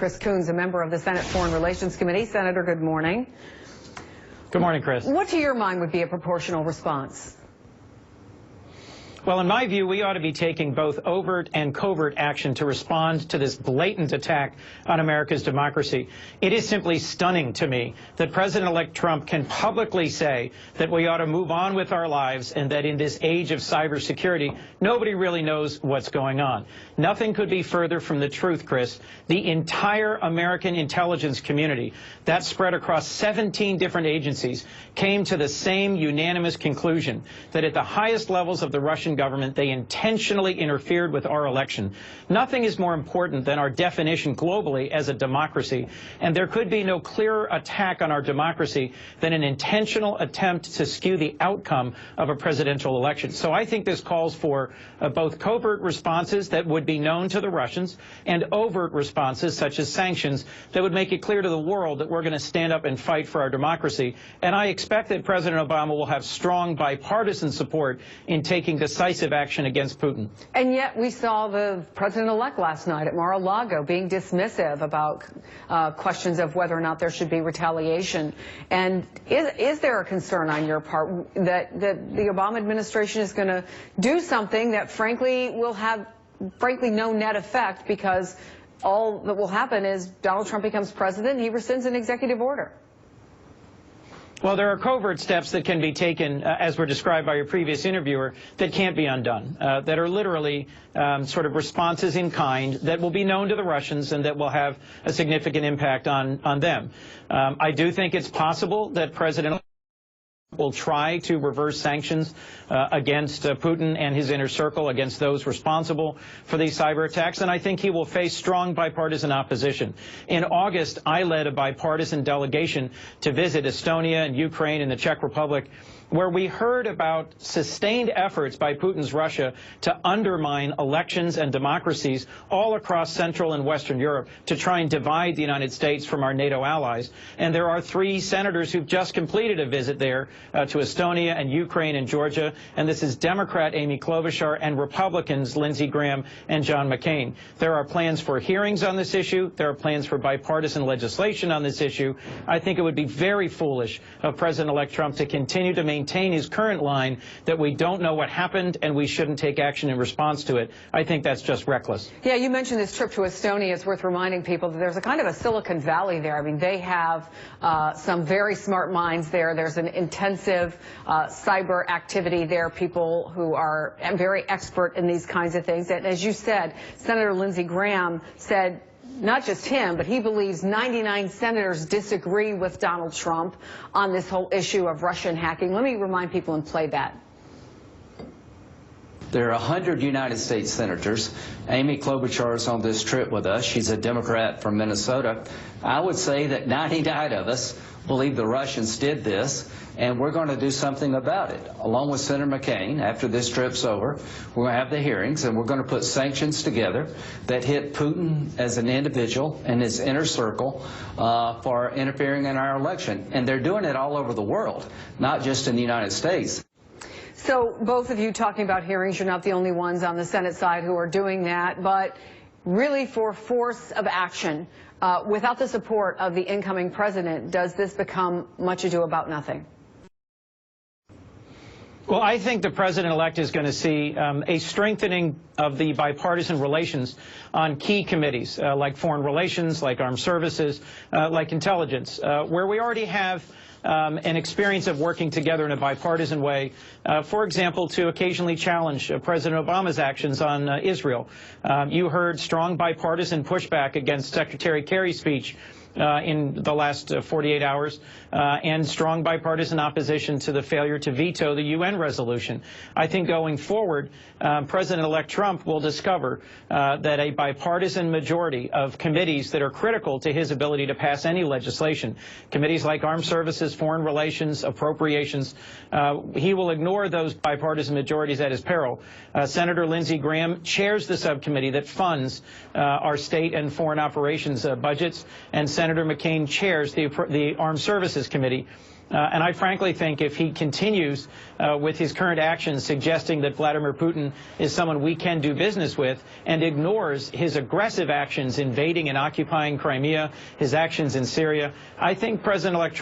Chris Coons, a member of the Senate Foreign Relations Committee. Senator, good morning. Good morning, Chris. What, to your mind, would be a proportional response? Well, in my view, we ought to be taking both overt and covert action to respond to this blatant attack on America's democracy. It is simply stunning to me that President-elect Trump can publicly say that we ought to move on with our lives and that in this age of cybersecurity, nobody really knows what's going on. Nothing could be further from the truth, Chris. The entire American intelligence community, that spread across 17 different agencies, came to the same unanimous conclusion that at the highest levels of the Russian government, they intentionally interfered with our election. Nothing is more important than our definition globally as a democracy, and there could be no clearer attack on our democracy than an intentional attempt to skew the outcome of a presidential election. So I think this calls for both covert responses that would be known to the Russians and overt responses such as sanctions that would make it clear to the world that we're going to stand up and fight for our democracy. And I expect that President Obama will have strong bipartisan support in taking decisive action against Putin. And yet we saw the president-elect last night at Mar-a-Lago being dismissive about questions of whether or not there should be retaliation. And is there a concern on your part that the Obama administration is going to do something that frankly will have no net effect, because all that will happen is Donald Trump becomes president and he rescinds an executive order? Well, there are covert steps that can be taken, as were described by your previous interviewer, that can't be undone, that are literally sort of responses in kind that will be known to the Russians and that will have a significant impact on them. I do think it's possible that President will try to reverse sanctions against Putin and his inner circle, against those responsible for these cyber attacks, and I think he will face strong bipartisan opposition. In August, I led a bipartisan delegation to visit Estonia and Ukraine and the Czech Republic, where we heard about sustained efforts by Putin's Russia to undermine elections and democracies all across Central and Western Europe to try and divide the United States from our NATO allies. And there are 3 senators who've just completed a visit there to Estonia and Ukraine and Georgia, and this is Democrat Amy Klobuchar and Republicans Lindsey Graham and John McCain. There are plans for hearings on this issue. There are plans for bipartisan legislation on this issue. I think it would be very foolish of President-elect Trump to continue to maintain his current line that we don't know what happened and we shouldn't take action in response to it. I think that's just reckless. Yeah, you mentioned this trip to Estonia. It's worth reminding people that there's a kind of a Silicon Valley there. I mean, they have some very smart minds there. There's an intensive cyber activity there, people who are very expert in these kinds of things. And as you said, Senator Lindsey Graham said, not just him, but he believes 99 senators disagree with Donald Trump on this whole issue of Russian hacking. Let me remind people and play that. There are 100 United States senators. Amy Klobuchar is on this trip with us. She's a Democrat from Minnesota. I would say that 99 of us believe the Russians did this, and we're going to do something about it. Along with Senator McCain, after this trip's over, we're going to have the hearings, and we're going to put sanctions together that hit Putin as an individual and his inner circle for interfering in our election. And they're doing it all over the world, not just in the United States. So both of you talking about hearings, you're not the only ones on the Senate side who are doing that, but really for force of action, without the support of the incoming president, does this become much ado about nothing? Well, I think the president-elect is going to see a strengthening of the bipartisan relations on key committees like foreign relations, like armed services, like intelligence, where we already have an experience of working together in a bipartisan way, for example, to occasionally challenge President Obama's actions on Israel. You heard strong bipartisan pushback against Secretary Kerry's speech in the last 48 hours, and strong bipartisan opposition to the failure to veto the UN resolution. I think going forward, President-elect Trump will discover that a bipartisan majority of committees that are critical to his ability to pass any legislation, committees like armed services, foreign relations, appropriations, he will ignore those bipartisan majorities at his peril. Senator Lindsey Graham chairs the subcommittee that funds our state and foreign operations budgets, and Senator McCain chairs the Armed Services Committee. And I frankly think if he continues with his current actions suggesting that Vladimir Putin is someone we can do business with and ignores his aggressive actions invading and occupying Crimea, his actions in Syria, I think President-elect Trump